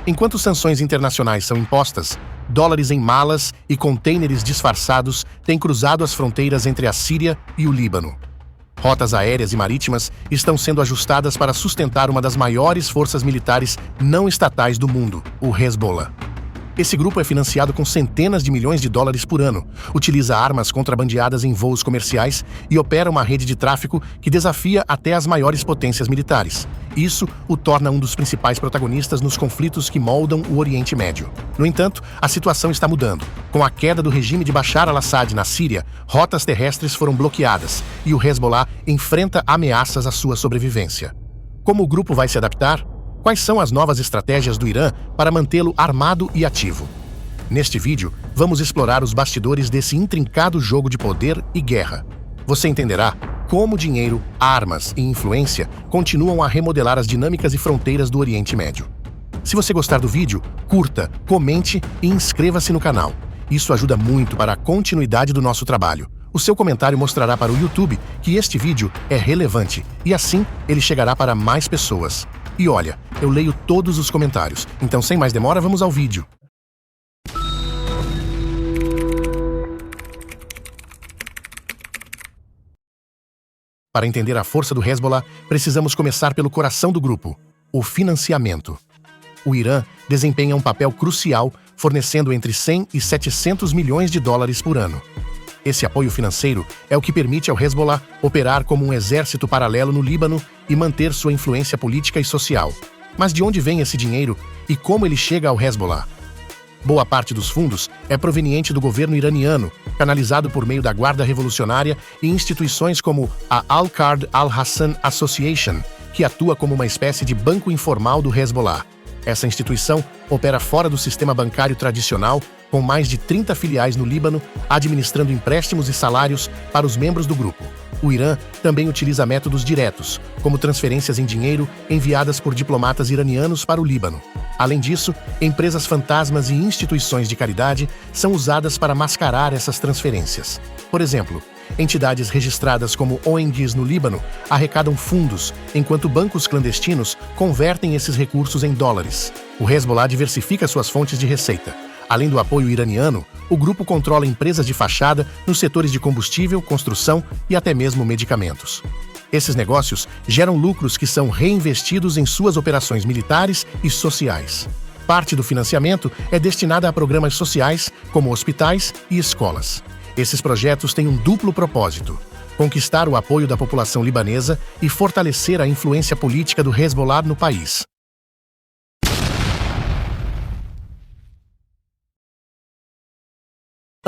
Enquanto sanções internacionais são impostas, dólares em malas e contêineres disfarçados têm cruzado as fronteiras entre a Síria e o Líbano. Rotas aéreas e marítimas estão sendo ajustadas para sustentar uma das maiores forças militares não estatais do mundo, o Hezbollah. Esse grupo é financiado com centenas de milhões de dólares por ano, utiliza armas contrabandeadas em voos comerciais e opera uma rede de tráfico que desafia até as maiores potências militares. Isso o torna um dos principais protagonistas nos conflitos que moldam o Oriente Médio. No entanto, a situação está mudando. Com a queda do regime de Bashar al-Assad na Síria, rotas terrestres foram bloqueadas e o Hezbollah enfrenta ameaças à sua sobrevivência. Como o grupo vai se adaptar? Quais são as novas estratégias do Irã para mantê-lo armado e ativo? Neste vídeo, vamos explorar os bastidores desse intrincado jogo de poder e guerra. Você entenderá como dinheiro, armas e influência continuam a remodelar as dinâmicas e fronteiras do Oriente Médio. Se você gostar do vídeo, curta, comente e inscreva-se no canal. Isso ajuda muito para a continuidade do nosso trabalho. O seu comentário mostrará para o YouTube que este vídeo é relevante e assim ele chegará para mais pessoas. E olha, eu leio todos os comentários, então sem mais demora vamos ao vídeo. Para entender a força do Hezbollah, precisamos começar pelo coração do grupo, o financiamento. O Irã desempenha um papel crucial, fornecendo entre 100 e 700 milhões de dólares por ano. Esse apoio financeiro é o que permite ao Hezbollah operar como um exército paralelo no Líbano e manter sua influência política e social. Mas de onde vem esse dinheiro e como ele chega ao Hezbollah? Boa parte dos fundos é proveniente do governo iraniano, canalizado por meio da Guarda Revolucionária e instituições como a Al-Qard Al-Hassan Association, que atua como uma espécie de banco informal do Hezbollah. Essa instituição opera fora do sistema bancário tradicional, com mais de 30 filiais no Líbano, administrando empréstimos e salários para os membros do grupo. O Irã também utiliza métodos diretos, como transferências em dinheiro enviadas por diplomatas iranianos para o Líbano. Além disso, empresas fantasmas e instituições de caridade são usadas para mascarar essas transferências. Por exemplo, entidades registradas como ONGs no Líbano arrecadam fundos, enquanto bancos clandestinos convertem esses recursos em dólares. O Hezbollah diversifica suas fontes de receita. Além do apoio iraniano, o grupo controla empresas de fachada nos setores de combustível, construção e até mesmo medicamentos. Esses negócios geram lucros que são reinvestidos em suas operações militares e sociais. Parte do financiamento é destinada a programas sociais, como hospitais e escolas. Esses projetos têm um duplo propósito: conquistar o apoio da população libanesa e fortalecer a influência política do Hezbollah no país.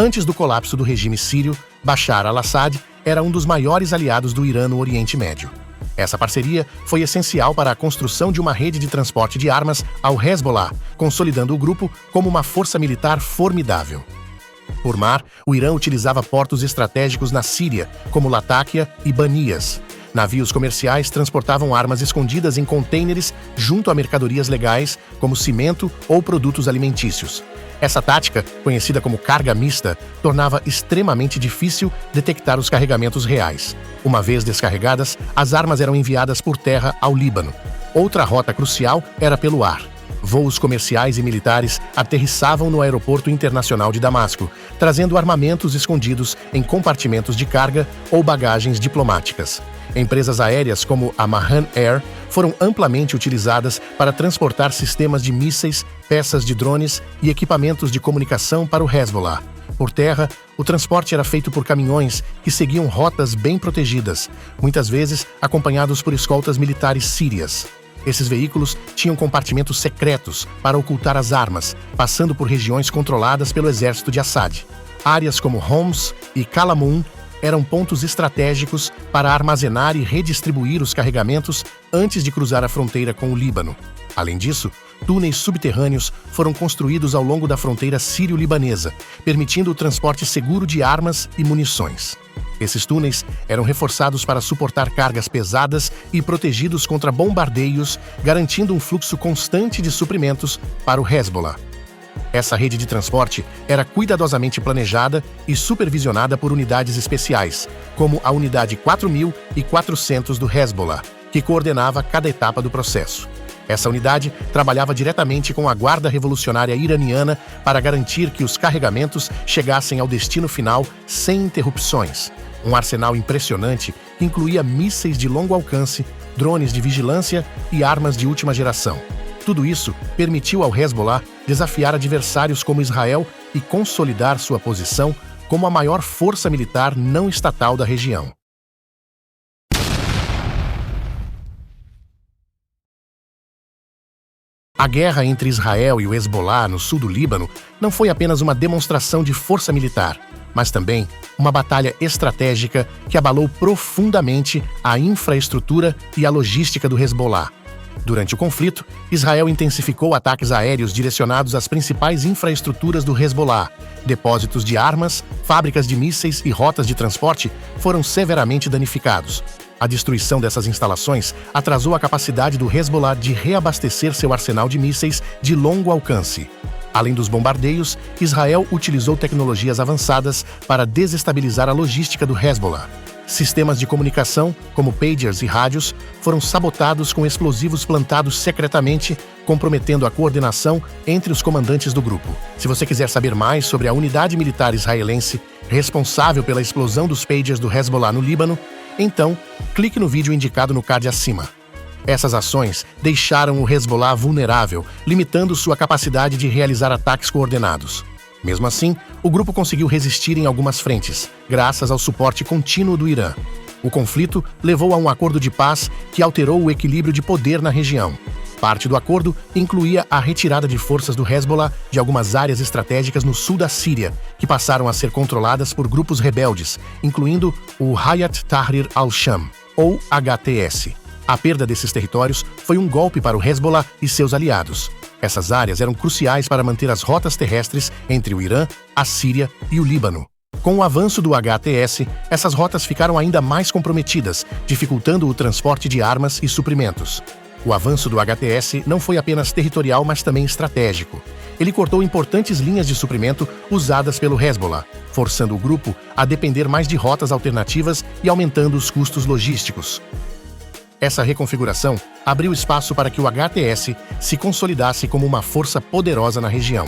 Antes do colapso do regime sírio, Bashar al-Assad era um dos maiores aliados do Irã no Oriente Médio. Essa parceria foi essencial para a construção de uma rede de transporte de armas ao Hezbollah, consolidando o grupo como uma força militar formidável. Por mar, o Irã utilizava portos estratégicos na Síria, como Latáquia e Banias. Navios comerciais transportavam armas escondidas em contêineres junto a mercadorias legais, como cimento ou produtos alimentícios. Essa tática, conhecida como carga mista, tornava extremamente difícil detectar os carregamentos reais. Uma vez descarregadas, as armas eram enviadas por terra ao Líbano. Outra rota crucial era pelo ar. Voos comerciais e militares aterrissavam no Aeroporto Internacional de Damasco, trazendo armamentos escondidos em compartimentos de carga ou bagagens diplomáticas. Empresas aéreas como a Mahan Air foram amplamente utilizadas para transportar sistemas de mísseis, peças de drones e equipamentos de comunicação para o Hezbollah. Por terra, o transporte era feito por caminhões que seguiam rotas bem protegidas, muitas vezes acompanhados por escoltas militares sírias. Esses veículos tinham compartimentos secretos para ocultar as armas, passando por regiões controladas pelo exército de Assad. Áreas como Homs e Kalamun eram pontos estratégicos para armazenar e redistribuir os carregamentos antes de cruzar a fronteira com o Líbano. Além disso, túneis subterrâneos foram construídos ao longo da fronteira sírio-libanesa, permitindo o transporte seguro de armas e munições. Esses túneis eram reforçados para suportar cargas pesadas e protegidos contra bombardeios, garantindo um fluxo constante de suprimentos para o Hezbollah. Essa rede de transporte era cuidadosamente planejada e supervisionada por unidades especiais, como a Unidade 4.400 do Hezbollah, que coordenava cada etapa do processo. Essa unidade trabalhava diretamente com a Guarda Revolucionária Iraniana para garantir que os carregamentos chegassem ao destino final sem interrupções. Um arsenal impressionante que incluía mísseis de longo alcance, drones de vigilância e armas de última geração. Tudo isso permitiu ao Hezbollah desafiar adversários como Israel e consolidar sua posição como a maior força militar não estatal da região. A guerra entre Israel e o Hezbollah no sul do Líbano não foi apenas uma demonstração de força militar, mas também uma batalha estratégica que abalou profundamente a infraestrutura e a logística do Hezbollah. Durante o conflito, Israel intensificou ataques aéreos direcionados às principais infraestruturas do Hezbollah. Depósitos de armas, fábricas de mísseis e rotas de transporte foram severamente danificados. A destruição dessas instalações atrasou a capacidade do Hezbollah de reabastecer seu arsenal de mísseis de longo alcance. Além dos bombardeios, Israel utilizou tecnologias avançadas para desestabilizar a logística do Hezbollah. Sistemas de comunicação, como pagers e rádios, foram sabotados com explosivos plantados secretamente, comprometendo a coordenação entre os comandantes do grupo. Se você quiser saber mais sobre a unidade militar israelense responsável pela explosão dos pagers do Hezbollah no Líbano, então clique no vídeo indicado no card acima. Essas ações deixaram o Hezbollah vulnerável, limitando sua capacidade de realizar ataques coordenados. Mesmo assim, o grupo conseguiu resistir em algumas frentes, graças ao suporte contínuo do Irã. O conflito levou a um acordo de paz que alterou o equilíbrio de poder na região. Parte do acordo incluía a retirada de forças do Hezbollah de algumas áreas estratégicas no sul da Síria, que passaram a ser controladas por grupos rebeldes, incluindo o Hayat Tahrir al-Sham, ou HTS. A perda desses territórios foi um golpe para o Hezbollah e seus aliados. Essas áreas eram cruciais para manter as rotas terrestres entre o Irã, a Síria e o Líbano. Com o avanço do HTS, essas rotas ficaram ainda mais comprometidas, dificultando o transporte de armas e suprimentos. O avanço do HTS não foi apenas territorial, mas também estratégico. Ele cortou importantes linhas de suprimento usadas pelo Hezbollah, forçando o grupo a depender mais de rotas alternativas e aumentando os custos logísticos. Essa reconfiguração abriu espaço para que o HTS se consolidasse como uma força poderosa na região.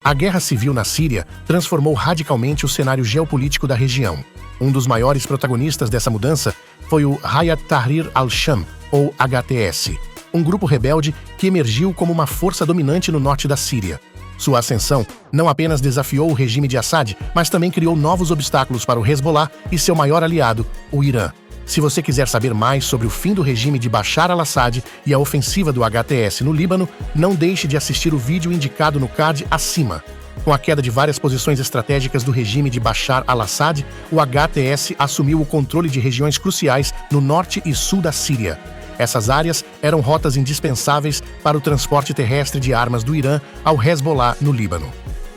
A guerra civil na Síria transformou radicalmente o cenário geopolítico da região. Um dos maiores protagonistas dessa mudança foi o Hayat Tahrir al-Sham, ou HTS, um grupo rebelde que emergiu como uma força dominante no norte da Síria. Sua ascensão não apenas desafiou o regime de Assad, mas também criou novos obstáculos para o Hezbollah e seu maior aliado, o Irã. Se você quiser saber mais sobre o fim do regime de Bashar al-Assad e a ofensiva do HTS no Líbano, não deixe de assistir o vídeo indicado no card acima. Com a queda de várias posições estratégicas do regime de Bashar al-Assad, o HTS assumiu o controle de regiões cruciais no norte e sul da Síria. Essas áreas eram rotas indispensáveis para o transporte terrestre de armas do Irã ao Hezbollah no Líbano.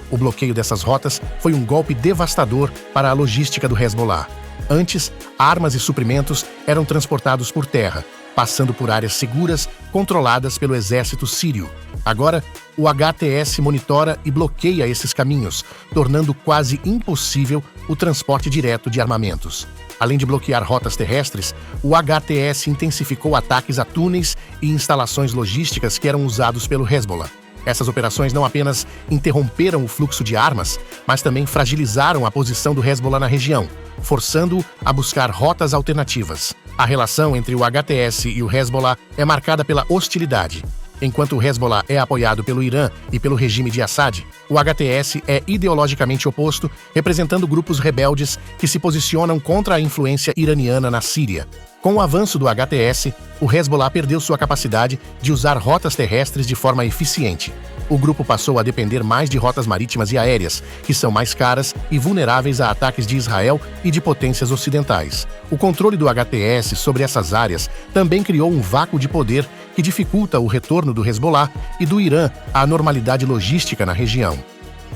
O bloqueio dessas rotas foi um golpe devastador para a logística do Hezbollah. Antes, armas e suprimentos eram transportados por terra, passando por áreas seguras controladas pelo exército sírio. Agora, o HTS monitora e bloqueia esses caminhos, tornando quase impossível o transporte direto de armamentos. Além de bloquear rotas terrestres, o HTS intensificou ataques a túneis e instalações logísticas que eram usados pelo Hezbollah. Essas operações não apenas interromperam o fluxo de armas, mas também fragilizaram a posição do Hezbollah na região, forçando-o a buscar rotas alternativas. A relação entre o HTS e o Hezbollah é marcada pela hostilidade. Enquanto o Hezbollah é apoiado pelo Irã e pelo regime de Assad, o HTS é ideologicamente oposto, representando grupos rebeldes que se posicionam contra a influência iraniana na Síria. Com o avanço do HTS, o Hezbollah perdeu sua capacidade de usar rotas terrestres de forma eficiente. O grupo passou a depender mais de rotas marítimas e aéreas, que são mais caras e vulneráveis a ataques de Israel e de potências ocidentais. O controle do HTS sobre essas áreas também criou um vácuo de poder que dificulta o retorno do Hezbollah e do Irã à normalidade logística na região.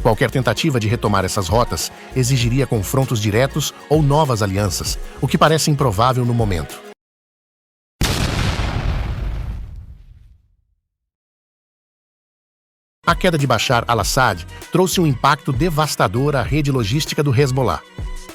Qualquer tentativa de retomar essas rotas exigiria confrontos diretos ou novas alianças, o que parece improvável no momento. A queda de Bashar al-Assad trouxe um impacto devastador à rede logística do Hezbollah.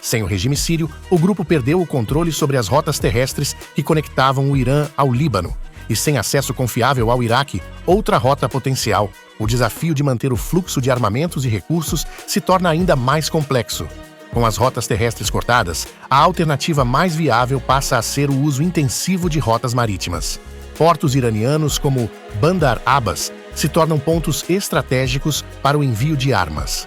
Sem o regime sírio, o grupo perdeu o controle sobre as rotas terrestres que conectavam o Irã ao Líbano. E sem acesso confiável ao Iraque, outra rota potencial, o desafio de manter o fluxo de armamentos e recursos se torna ainda mais complexo. Com as rotas terrestres cortadas, a alternativa mais viável passa a ser o uso intensivo de rotas marítimas. Portos iranianos como Bandar Abbas se tornam pontos estratégicos para o envio de armas.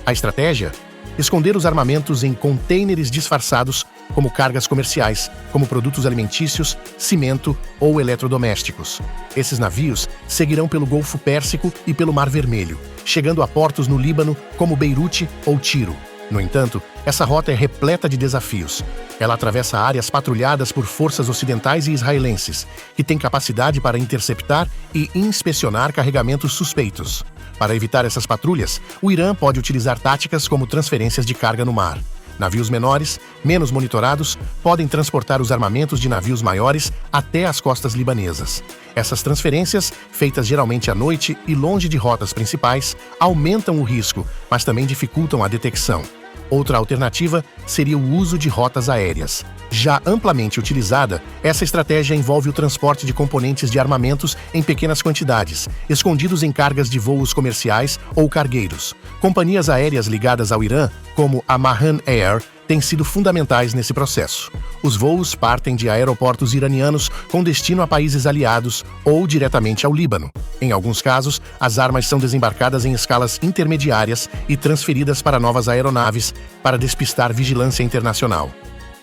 A estratégia? Esconder os armamentos em contêineres disfarçados como cargas comerciais, como produtos alimentícios, cimento ou eletrodomésticos. Esses navios seguirão pelo Golfo Pérsico e pelo Mar Vermelho, chegando a portos no Líbano como Beirute ou Tiro. No entanto, essa rota é repleta de desafios. Ela atravessa áreas patrulhadas por forças ocidentais e israelenses, que têm capacidade para interceptar e inspecionar carregamentos suspeitos. Para evitar essas patrulhas, o Irã pode utilizar táticas como transferências de carga no mar. Navios menores, menos monitorados, podem transportar os armamentos de navios maiores até as costas libanesas. Essas transferências, feitas geralmente à noite e longe de rotas principais, aumentam o risco, mas também dificultam a detecção. Outra alternativa seria o uso de rotas aéreas. Já amplamente utilizada, essa estratégia envolve o transporte de componentes de armamentos em pequenas quantidades, escondidos em cargas de voos comerciais ou cargueiros. Companhias aéreas ligadas ao Irã, como a Mahan Air, têm sido fundamentais nesse processo. Os voos partem de aeroportos iranianos com destino a países aliados ou diretamente ao Líbano. Em alguns casos, as armas são desembarcadas em escalas intermediárias e transferidas para novas aeronaves para despistar vigilância internacional.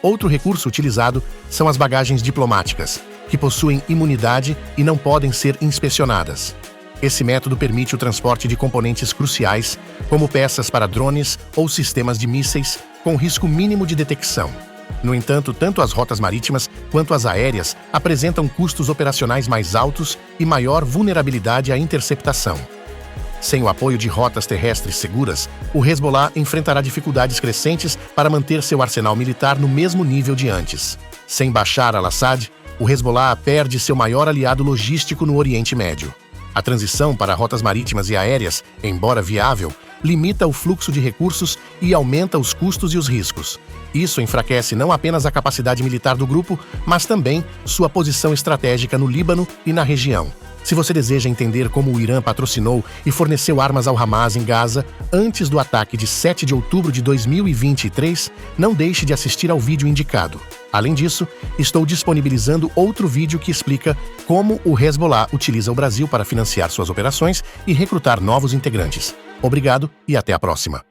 Outro recurso utilizado são as bagagens diplomáticas, que possuem imunidade e não podem ser inspecionadas. Esse método permite o transporte de componentes cruciais, como peças para drones ou sistemas de mísseis, com risco mínimo de detecção. No entanto, tanto as rotas marítimas quanto as aéreas apresentam custos operacionais mais altos e maior vulnerabilidade à interceptação. Sem o apoio de rotas terrestres seguras, o Hezbollah enfrentará dificuldades crescentes para manter seu arsenal militar no mesmo nível de antes. Sem Bashar al-Assad, o Hezbollah perde seu maior aliado logístico no Oriente Médio. A transição para rotas marítimas e aéreas, embora viável, limita o fluxo de recursos e aumenta os custos e os riscos. Isso enfraquece não apenas a capacidade militar do grupo, mas também sua posição estratégica no Líbano e na região. Se você deseja entender como o Irã patrocinou e forneceu armas ao Hamas em Gaza antes do ataque de 7 de outubro de 2023, não deixe de assistir ao vídeo indicado. Além disso, estou disponibilizando outro vídeo que explica como o Hezbollah utiliza o Brasil para financiar suas operações e recrutar novos integrantes. Obrigado e até a próxima.